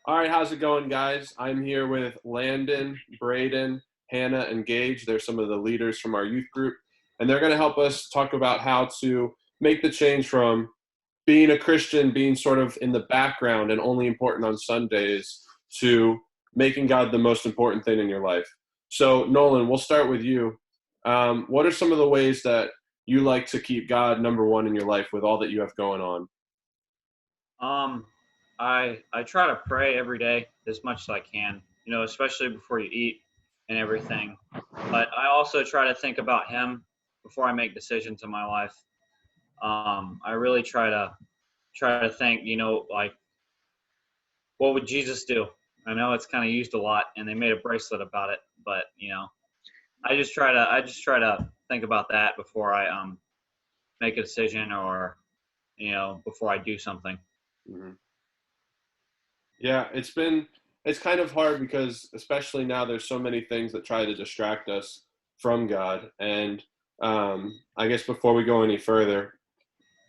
All right, how's it going, guys? I'm here with Landon, Braden, Hannah, and Gage. They're some of the leaders from our youth group, and they're going to help us talk about how to make the change from being a Christian, being sort of in the background and only important on Sundays, to making God the most important thing in your life. So, Nolan, we'll start with you. What are some of the ways that you like to keep God number one in your life with all that you have going on? Um, I try to pray every day as much as I can, especially before you eat and everything. But I also try to think about Him before I make decisions in my life. I really try to think, like what would Jesus do? I know it's kind of used a lot, and they made a bracelet about it, but I just try to think about that before I make a decision or before I do something. Mhm. Yeah, it's kind of hard because especially now there's so many things that try to distract us from God. And I guess before we go any further,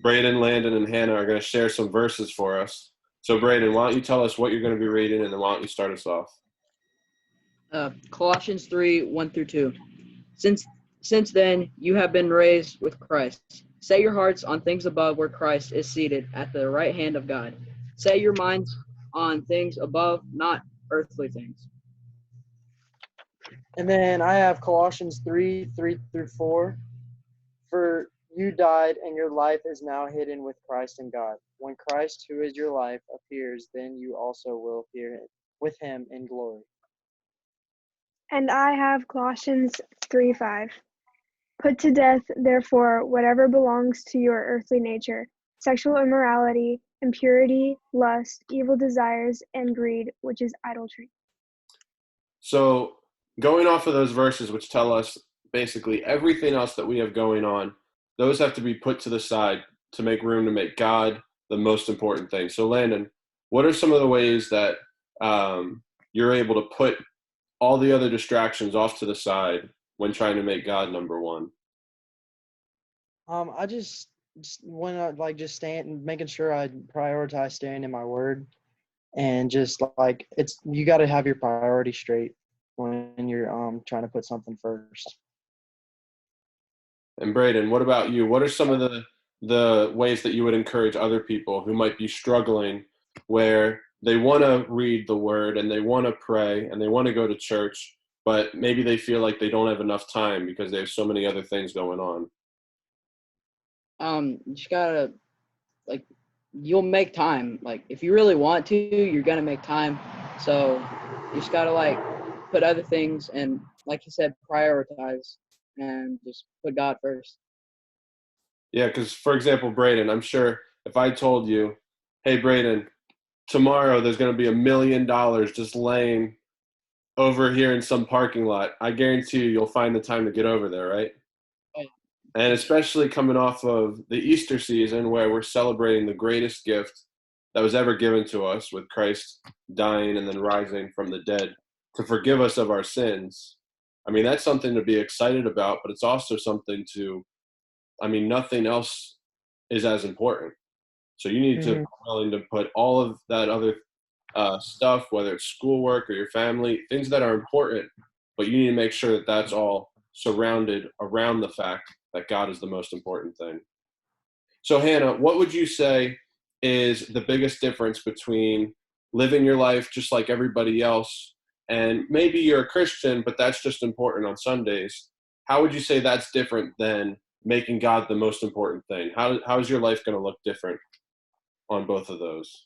Braden, Landon, and Hannah are going to share some verses for us. So Braden, why don't you tell us what you're going to be reading, and then why don't you start us off? Colossians 3, 1 through 2. Since since then you have been raised with Christ. Set your hearts on things above where Christ is seated at the right hand of God. Set your minds on things above, not earthly things. And then I have Colossians 3, 3 through 4. For you died, and your life is now hidden with Christ in God. When Christ, who is your life, appears, then you also will appear with him in glory. And I have Colossians 3:5. Put to death, therefore, whatever belongs to your earthly nature: sexual immorality, impurity, lust, evil desires, and greed, which is idolatry. So going off of those verses, which tell us basically everything else that we have going on, those have to be put to the side to make room to make God the most important thing. So Landon, what are some of the ways that you're able to put all the other distractions off to the side when trying to make God number one? I just when I just staying, making sure I prioritize staying in my word, and just like you got to have your priorities straight when you're trying to put something first. And Braden, what about you? What are some of the ways that you would encourage other people who might be struggling where they want to read the word and they want to pray and they want to go to church, but maybe they feel like they don't have enough time because they have so many other things going on? You just gotta, like, you'll make time. Like, if you really want to, you're gonna make time. So you just gotta, like, put other things and, like you said, prioritize and just put God first. Yeah, because for example, Braden, I'm sure if I told you, hey, Braden, tomorrow there's going to be $1 million just laying over here in some parking lot, I guarantee you'll find the time to get over there, right? And especially coming off of the Easter season where we're celebrating the greatest gift that was ever given to us with Christ dying and then rising from the dead to forgive us of our sins. I mean, that's something to be excited about, but it's also something to, I mean, nothing else is as important. So you need to be Hmm. willing to put all of that other stuff, whether it's schoolwork or your family, things that are important, but you need to make sure that that's all surrounded around the fact that God is the most important thing. So, Hannah, what would you say is the biggest difference between living your life just like everybody else, and maybe you're a Christian, but that's just important on Sundays? How would you say that's different than making God the most important thing? How is your life going to look different on both of those?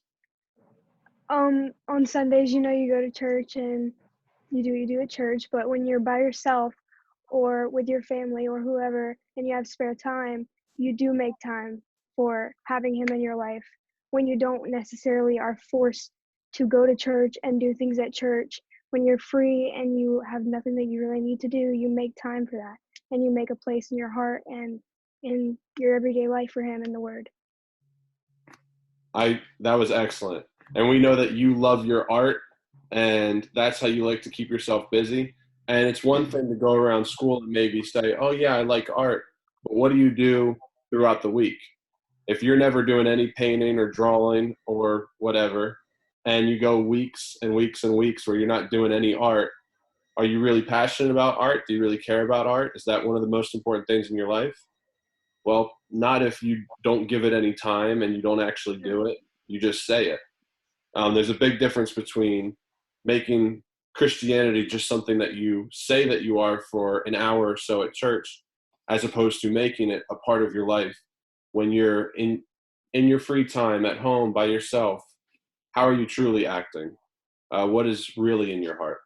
On Sundays, you go to church and you do at church, but when you're by yourself or with your family or whoever and you have spare time, you do make time for having him in your life. When you don't necessarily are forced to go to church and do things at church, when you're free and you have nothing that you really need to do, you make time for that and you make a place in your heart and in your everyday life for him and the word. That was excellent. And we know that you love your art and that's how you like to keep yourself busy. And it's one thing to go around school and maybe say, "Oh yeah, I like art." But what do you do throughout the week? If you're never doing any painting or drawing or whatever, and you go weeks and weeks and weeks where you're not doing any art, are you really passionate about art? Do you really care about art? Is that one of the most important things in your life? Well, not if you don't give it any time and you don't actually do it. You just say it. There's a big difference between making Christianity just something that you say that you are for an hour or so at church, as opposed to making it a part of your life when you're in your free time at home by yourself. How are you truly acting? What is really in your heart?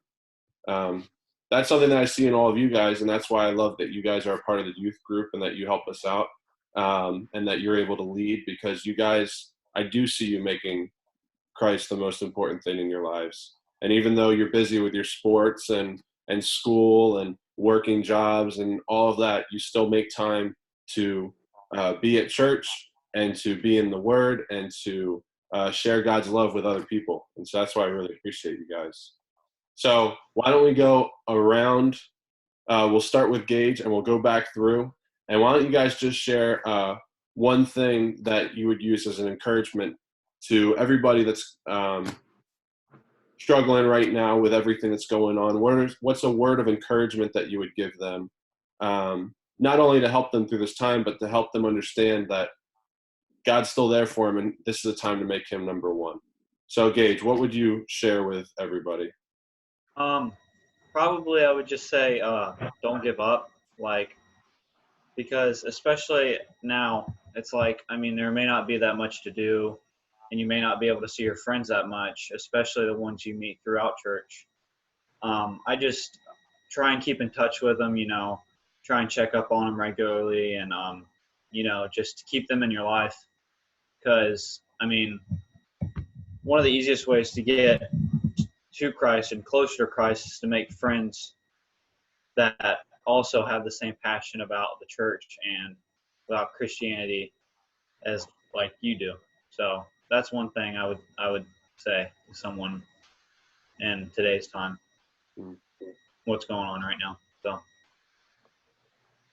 That's something that I see in all of you guys, and that's why I love that you guys are a part of the youth group and that you help us out, and that you're able to lead, because you guys, I do see you making Christ the most important thing in your lives. And even though you're busy with your sports and school and working jobs and all of that, you still make time to be at church and to be in the Word and to share God's love with other people. And so that's why I really appreciate you guys. So why don't we go around? We'll start with Gage and we'll go back through. And why don't you guys just share one thing that you would use as an encouragement to everybody that's struggling right now with everything that's going on? What's a word of encouragement that you would give them, not only to help them through this time, but to help them understand that God's still there for them and this is a time to make him number one? So Gage, what would you share with everybody? Probably I would just say, don't give up. Because especially now, it's there may not be that much to do, and you may not be able to see your friends that much, especially the ones you meet throughout church. I just try and keep in touch with them, try and check up on them regularly, and, just keep them in your life. Because, one of the easiest ways to get to Christ and closer to Christ is to make friends that also have the same passion about the church and about Christianity as you do. So that's one thing I would say to someone in today's time, what's going on right now. So.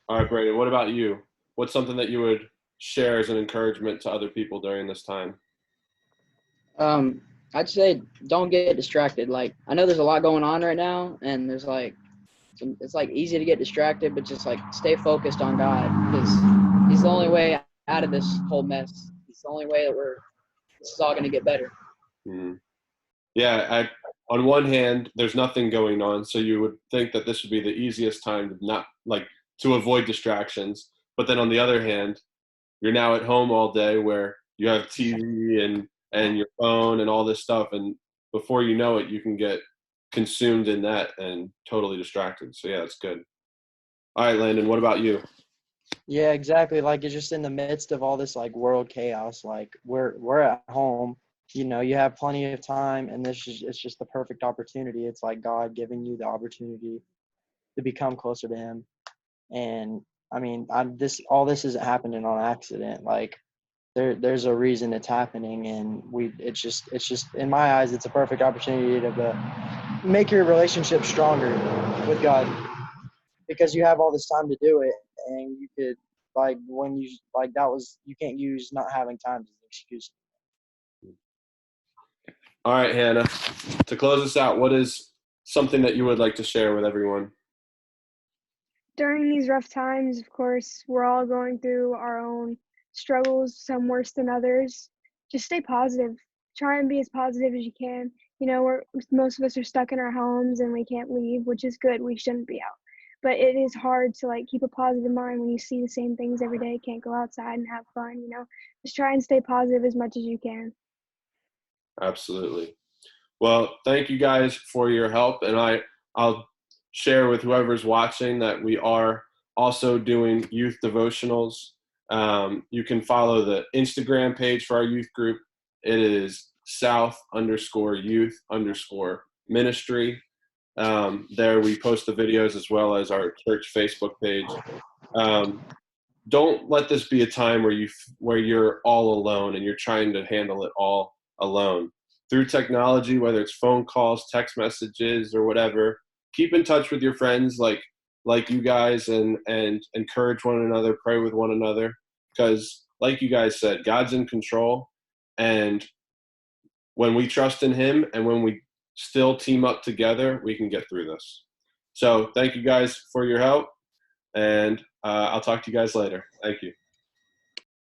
All right, Brayden, what about you? What's something that you would share as an encouragement to other people during this time? I'd say don't get distracted. I know there's a lot going on right now, and there's it's easy to get distracted, but just stay focused on God, because he's the only way out of this whole mess. He's the only way that this is all going to get better. Mm-hmm. Yeah, on one hand, there's nothing going on, so you would think that this would be the easiest time to not to avoid distractions. But then on the other hand, you're now at home all day where you have TV and your phone and all this stuff, and before you know it, you can get consumed in that and totally distracted. So yeah, it's good. All right, Landon, what about you? Yeah, exactly. It's just in the midst of all this world chaos, we're at home, you have plenty of time, and it's just the perfect opportunity. It's God giving you the opportunity to become closer to him. And all this isn't happening on accident. There's a reason it's happening, and it's just in my eyes, it's a perfect opportunity to make your relationship stronger with God, because you have all this time to do it, and you could you can't use not having time as an excuse. All right, Hannah, to close us out, what is something that you would like to share with everyone? During these rough times, of course, we're all going through our own struggles, some worse than others. Just stay positive. Try and be as positive as you can. Most of us are stuck in our homes and we can't leave, which is good. We shouldn't be out. But it is hard to keep a positive mind when you see the same things every day, can't go outside and have fun, Just try and stay positive as much as you can. Absolutely. Well, thank you guys for your help, and I'll share with whoever's watching that we are also doing youth devotionals. You can follow the Instagram page for our youth group. It is South_Youth_Ministry. There we post the videos as well as our church Facebook page. Don't let this be a time where you're all alone and you're trying to handle it all alone. Through technology, whether it's phone calls, text messages, or whatever, keep in touch with your friends like you guys, and encourage one another, pray with one another, because like you guys said, God's in control, and when we trust in him and when we still team up together, we can get through this. So thank you guys for your help, and I'll talk to you guys later. Thank you.